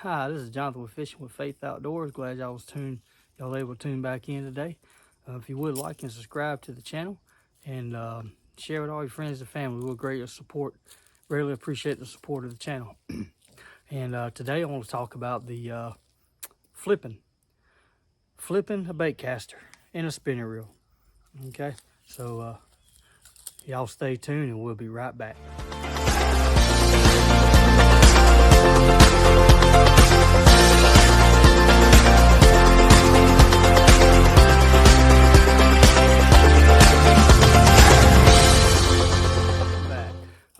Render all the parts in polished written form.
Hi, this is Jonathan with Fishing with Faith Outdoors. Glad y'all able to tune back in today. If you would like and subscribe to the channel and share with all your friends and family, we'll greatly appreciate the support of the channel. And today I want to talk about the flipping a bait caster and a spinning reel. Okay, so y'all stay tuned and we'll be right back.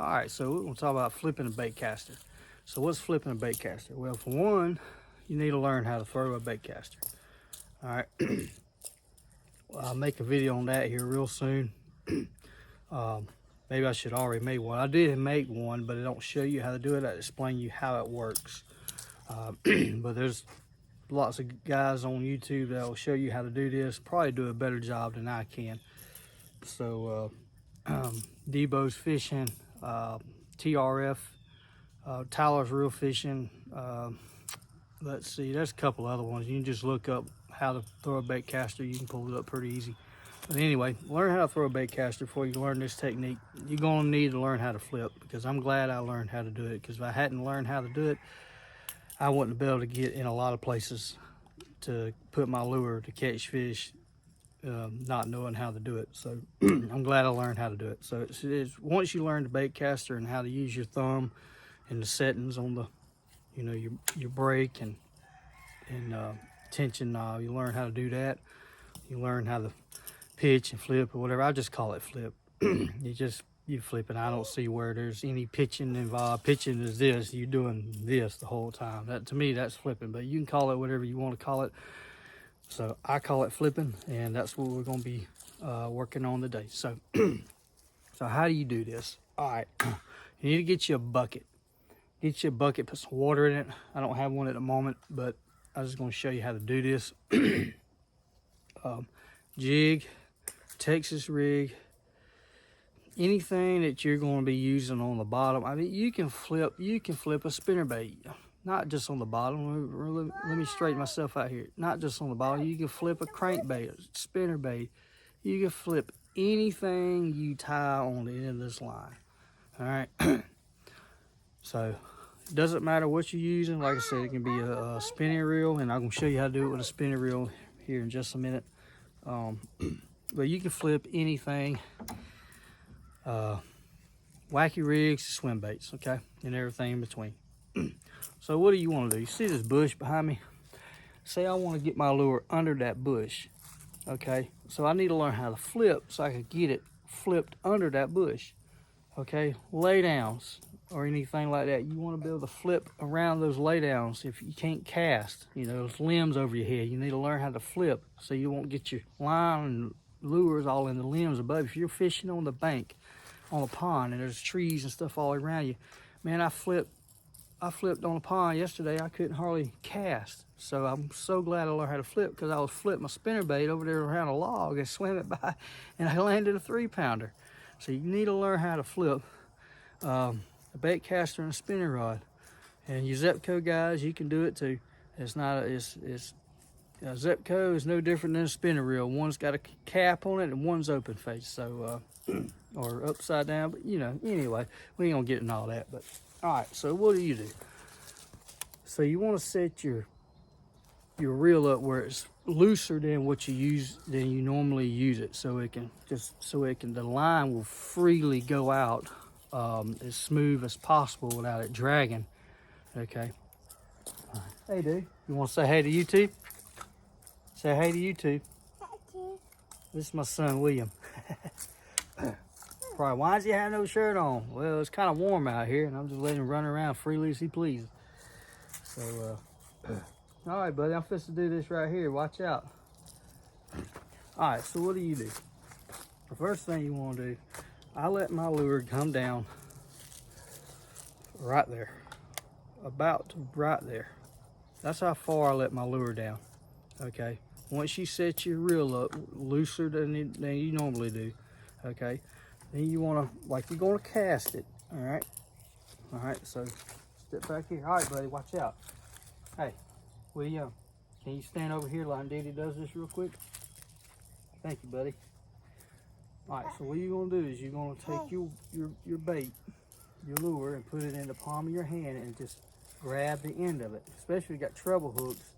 Alright, so we're going to talk about flipping a bait caster. So what's flipping a bait caster? Well, for one, you need to learn how to throw a bait caster. Alright, well, I'll make a video on that here real soon. Maybe I should already make one. I did make one, but I don't show you how to do it. I explain you how it works. But there's lots of guys on YouTube that will show you how to do this. Probably do a better job than I can. So Debo's Fishing, TRF, Tyler's Real Fishing. Let's see, there's a couple other ones. You can just look up how to throw a bait caster. You can pull it up pretty easy. But anyway, learn how to throw a bait caster before you learn this technique. You're going to need to learn how to flip, because I'm glad I learned how to do it, because if I hadn't learned how to do it, I wouldn't be able to get in a lot of places to put my lure to catch fish, not knowing how to do it. So I'm glad I learned how to do it. So it's once you learn the bait caster and how to use your thumb and the settings on the, your brake and tension knob, you learn how to do that. You learn how to pitch and flip or whatever. I just call it flip. You flip it. I don't see where there's any pitching involved. Pitching is this. You're doing this the whole time. That, to me, that's flipping. But you can call it whatever you want to call it. So I call it flipping, and that's what we're going to be working on today. So, so how do you do this? All right, you need to get you a bucket. Get you a bucket, put some water in it. I don't have one at the moment, but I'm just going to show you how to do this. Jig, Texas rig, anything that you're going to be using on the bottom. I mean, you can flip a spinnerbait, not just on the bottom. Let me straighten myself out here. Not just on the bottom. You can flip a crankbait, a spinnerbait. You can flip anything you tie on the end of this line. All right. So it doesn't matter what you're using. Like I said, it can be a spinning reel, and I'm going to show you how to do it with a spinning reel here in just a minute. But you can flip anything. Wacky rigs, swim baits, okay, and everything in between. So what do you want to do? You see this bush behind me? Say I want to get my lure under that bush, okay? So I need to learn how to flip so I can get it flipped under that bush, okay? Lay downs or anything like that. You want to be able to flip around those lay downs. If you can't cast, those limbs over your head, you need to learn how to flip so you won't get your line and lures all in the limbs above. If you're fishing on the bank, on a pond, and there's trees and stuff all around you, man, I flipped on a pond yesterday. I couldn't hardly cast. So I'm so glad I learned how to flip, because I was flipping my spinnerbait over there around a log and swam it by, and I landed a 3-pounder. So you need to learn how to flip a bait caster and a spinning rod. And you Zebco guys, you can do it too. Zebco is no different than a spinning reel. One's got a cap on it and one's open face. So or upside down, but anyway, we ain't gonna get into all that. But all right, so what do? So you want to set your reel up where it's looser than you normally use it, so the line will freely go out as smooth as possible without it dragging. Okay. All right. Hey, dude, you want to say hey to YouTube? Say hey to YouTube. This is my son William. Probably, why does he have no shirt on? Well, it's kind of warm out here, and I'm just letting him run around freely as he pleases. So, all right, buddy, I'm fixing to do this right here. Watch out. All right, so what do? The first thing you want to do, I let my lure come down right there, about right there. That's how far I let my lure down. Okay. Once you set your reel up looser than you normally do, okay, then you want to, like you're going to cast it. All right, so step back here. All right, buddy, watch out. Hey, William, can you stand over here like Daddy does this real quick? Thank you, buddy. All right, so what you're gonna do is you're gonna take your bait, your lure, and put it in the palm of your hand and just grab the end of it. Especially if you got treble hooks.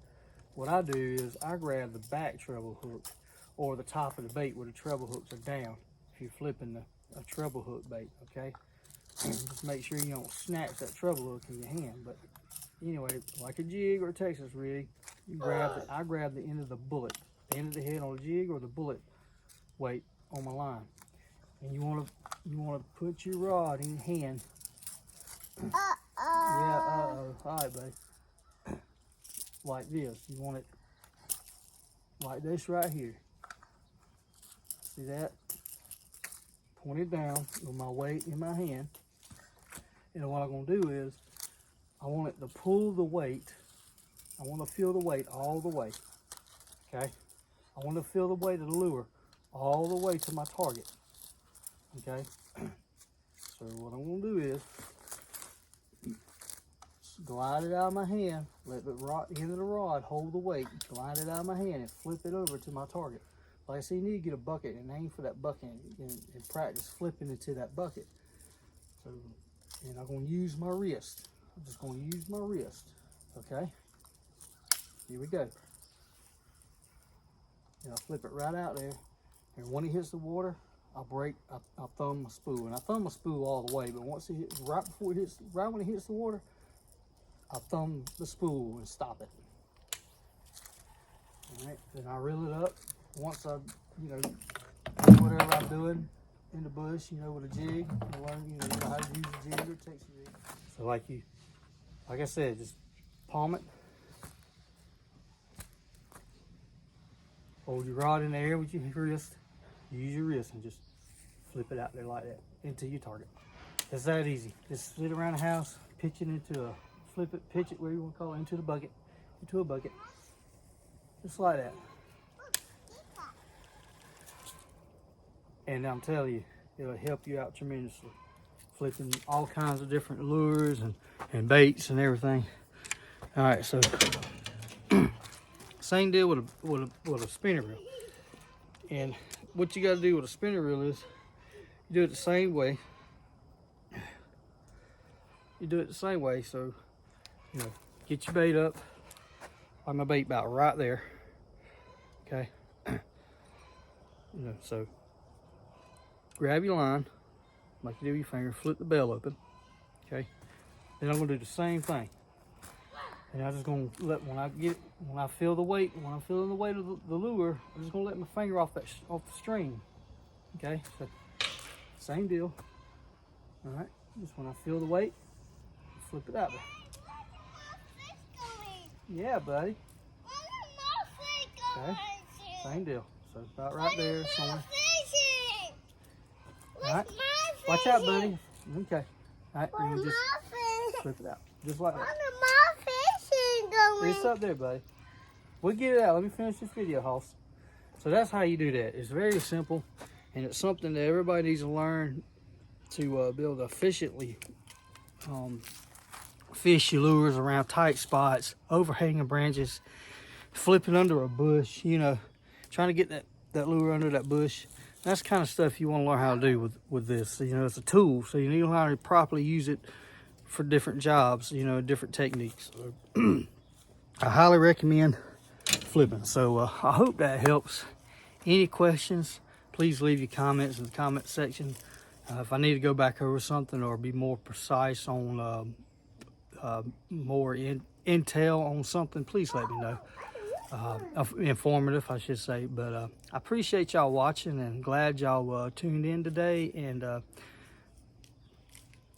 What I do is I grab the back treble hook or the top of the bait where the treble hooks are down. If you're flipping a treble hook bait, okay? And just make sure you don't snatch that treble hook in your hand. But anyway, like a jig or a Texas rig, I grab the end of the bullet, the end of the head on the jig or the bullet weight on my line. And you wanna put your rod in your hand. Yeah, all right, buddy. Like this. You want it like this right here. See that? Point it down with my weight in my hand. And what I'm gonna do is I want it to pull the weight. I want to feel the weight all the way. Okay? I want to feel the weight of the lure all the way to my target. Okay? So what I'm gonna do is glide it out of my hand, let the end of the rod hold the weight, glide it out of my hand and flip it over to my target. Like I said, you need to get a bucket and aim for that bucket and practice flipping it to that bucket. So, and I'm going to use my wrist. I'm just going to use my wrist. Okay? Here we go. And I'll flip it right out there. And when it hits the water, I'll thumb my spool. And I thumb my spool all the way, but once it hits, right when it hits the water, I thumb the spool and stop it. All right, then I reel it up. Once I, do whatever I'm doing in the bush, with a jig, I learn, how to use a jig or Texas rig. So like I said, just palm it. Hold your rod in the air with your wrist. Use your wrist and just flip it out there like that into your target. It's that easy. Just sit around the house, pitch it into a pitch it where you want to call it, into a bucket. Just like that. And I'm telling you, it'll help you out tremendously. Flipping all kinds of different lures and baits and everything. All right, so same deal with a spinner reel. And what you got to do with a spinner reel is you do it the same way. So, get your bait up. Like my bait about right there. Okay. So grab your line like you do your finger, flip the bell open. Okay. Then I'm gonna do the same thing. And I'm just gonna when I feel the weight, when I'm feeling the weight of the lure, I'm just gonna let my finger off the string. Okay. So same deal. All right. Just when I feel the weight, flip it out there. Yeah, buddy. Okay. Same deal. So about right there somewhere. All right. Watch out, buddy. Okay. All right. You just flip it out, just like that. It's up there, buddy. We'll get it out. Let me finish this video, Hoss. So that's how you do that. It's very simple, and it's something that everybody needs to learn to be able to efficiently fish your lures around tight spots, overhanging branches, flipping under a bush, trying to get that lure under that bush. That's the kind of stuff you want to learn how to do with this. It's a tool, so you need to learn how to properly use it for different jobs, different techniques. So, I highly recommend flipping. So I hope that helps. Any questions, please leave your comments in the comment section. If I need to go back over something or be more precise on more intel on something, please let me know. Informative, I should say. But I appreciate y'all watching and glad y'all tuned in today. And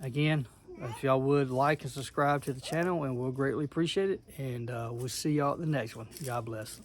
again, if y'all would like and subscribe to the channel, and we'll greatly appreciate it. And we'll see y'all at the next one. God bless.